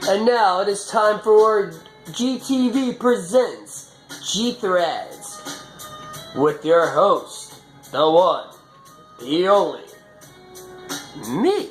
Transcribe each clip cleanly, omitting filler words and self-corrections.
And now it is time for GTV Presents G-Threads with your host, the one, the only, me.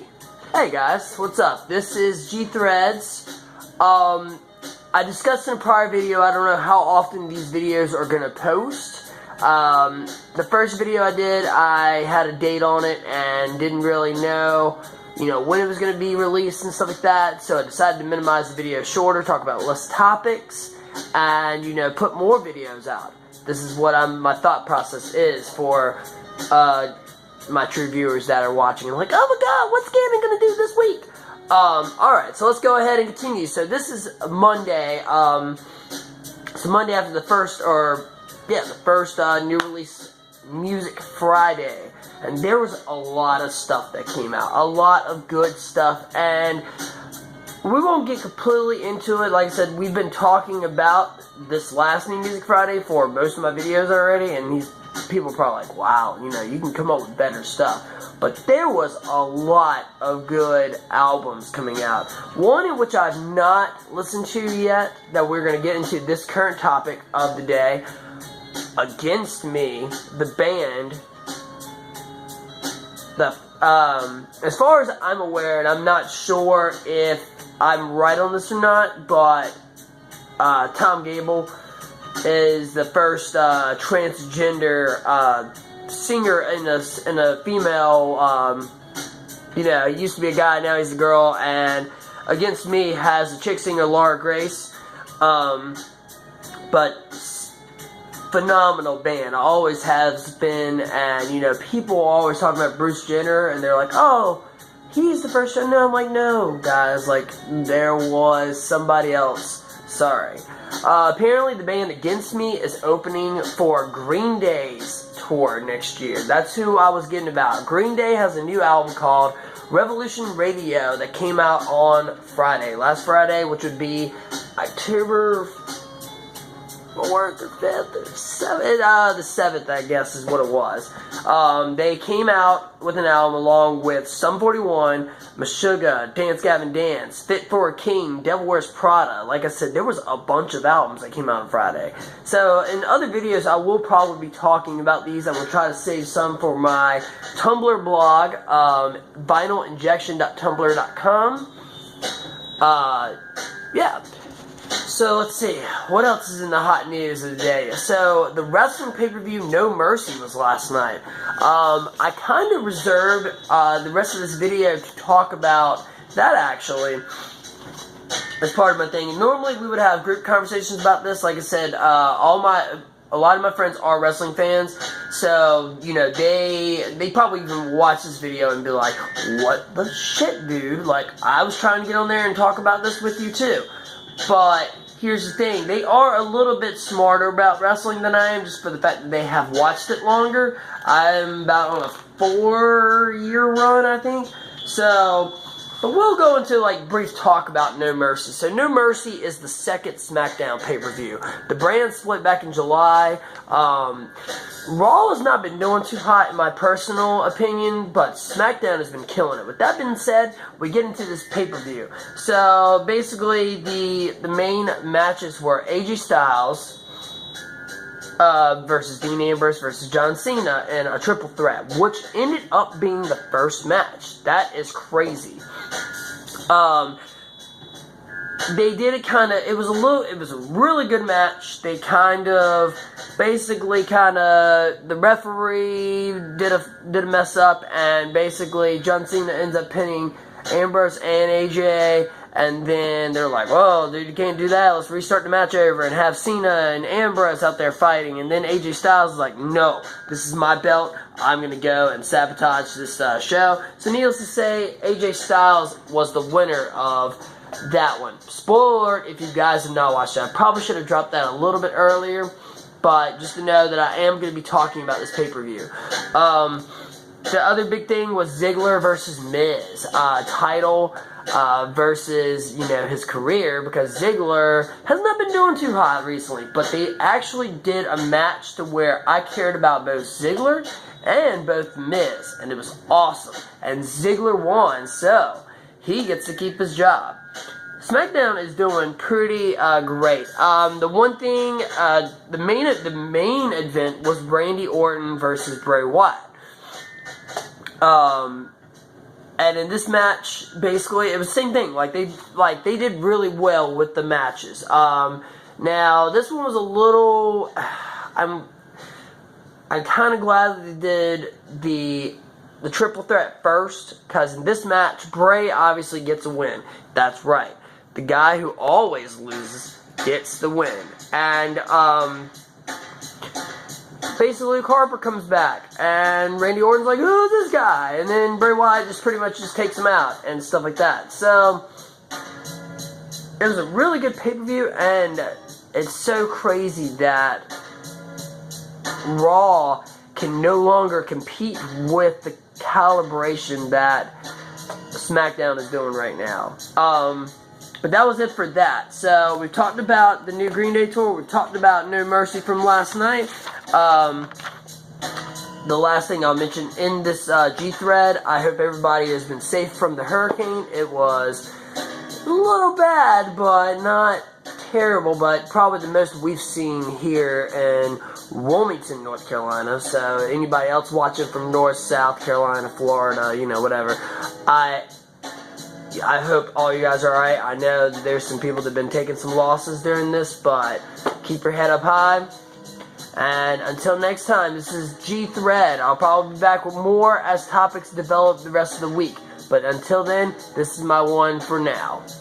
Hey guys, what's up? This is G-Threads. I discussed in a prior video, I don't know how often these videos are going to post. The first video I did, I had a date on it and didn't really know when it was going to be released and stuff like that, so I decided to minimize the video shorter, talk about less topics, and, put more videos out. This is what my thought process is for, my true viewers that are watching and like, oh my god, what's Gavin going to do this week? Alright, so let's go ahead and continue. So this is Monday, so Monday after the first, new release Music Friday. And there was a lot of stuff that came out. A lot of good stuff. And we won't get completely into it. Like I said, we've been talking about this last new Music Friday for most of my videos already. And these people are probably like, wow, you can come up with better stuff. But there was a lot of good albums coming out. One in which I've not listened to yet, that we're going to get into this current topic of the day. Against Me, the band. As far as I'm aware, and I'm not sure if I'm right on this or not, but Tom Gable is the first transgender singer in a female. He used to be a guy, now he's a girl. And Against Me has a chick singer, Laura Grace, but phenomenal band, always has been. And people always talk about Bruce Jenner, and they're like, oh, he's the first one. No, I'm like, no, guys, like, there was somebody else. Sorry. Apparently the band Against Me is opening for Green Day's tour next year. That's who I was getting about. Green Day has a new album called Revolution Radio that came out on Friday, last Friday, which would be October 4th or 5th or 7th, the 7th, I guess, is what it was. They came out with an album along with Sum 41, Meshuggah, Dance Gavin Dance, Fit for a King, Devil Wears Prada. Like I said, there was a bunch of albums that came out on Friday. So, in other videos, I will probably be talking about these. I'm going to try to save some for my Tumblr blog, vinylinjection.tumblr.com. Yeah. So, let's see, what else is in the hot news of the day? So, the wrestling pay-per-view No Mercy was last night. I kind of reserved the rest of this video to talk about that, actually, as part of my thing. Normally, we would have group conversations about this. Like I said, a lot of my friends are wrestling fans, so, they probably even watch this video and be like, what the shit, dude? Like, I was trying to get on there and talk about this with you, too. But here's the thing, they are a little bit smarter about wrestling than I am, just for the fact that they have watched it longer. I'm about on a 4-year run, I think. So, but we'll go into brief talk about No Mercy. So No Mercy is the second SmackDown pay-per-view. The brand split back in July. Raw has not been doing too hot in my personal opinion, but SmackDown has been killing it. With that being said, we get into this pay-per-view. So basically, the main matches were AJ Styles versus Dean Ambrose versus John Cena in a triple threat, which ended up being the first match. That is crazy. They did it it was a really good match. They the referee did a mess up, and basically John Cena ends up pinning Ambrose and AJ, and then they're like, whoa, dude, you can't do that, let's restart the match over and have Cena and Ambrose out there fighting. And then AJ Styles is like, no, this is my belt, I'm going to go and sabotage this show. So needless to say, AJ Styles was the winner of that one. Spoiler alert, if you guys have not watched it. I probably should have dropped that a little bit earlier, but just to know that I am going to be talking about this pay-per-view. The other big thing was Ziggler versus Miz. Title versus, his career, because Ziggler has not been doing too hot recently, but they actually did a match to where I cared about both Ziggler and both Miz, and it was awesome. And Ziggler won, so he gets to keep his job. SmackDown is doing pretty great. The one thing, the main event was Randy Orton versus Bray Wyatt. And in this match, basically, it was the same thing. Like they did really well with the matches. Now this one was a little. I'm kind of glad that they did the triple threat first, because in this match, Bray obviously gets a win. That's right. The guy who always loses gets the win. And basically, Luke Harper comes back, and Randy Orton's like, who's this guy? And then Bray Wyatt just pretty much just takes him out and stuff like that. So it was a really good pay-per-view, and it's so crazy that Raw can no longer compete with the calibration that SmackDown is doing right now. But that was it for that. So we've talked about the new Green Day tour. We've talked about No Mercy from last night. The last thing I'll mention in this G thread, I hope everybody has been safe from the hurricane. It was a little bad, but not terrible, but probably the most we've seen here in Wilmington, North Carolina. So anybody else watching from North, South Carolina, Florida, you know, whatever, I hope all you guys are alright. I know that there's some people that have been taking some losses during this, but keep your head up high. And until next time, this is G Thread. I'll probably be back with more as topics develop the rest of the week. But until then, this is my one for now.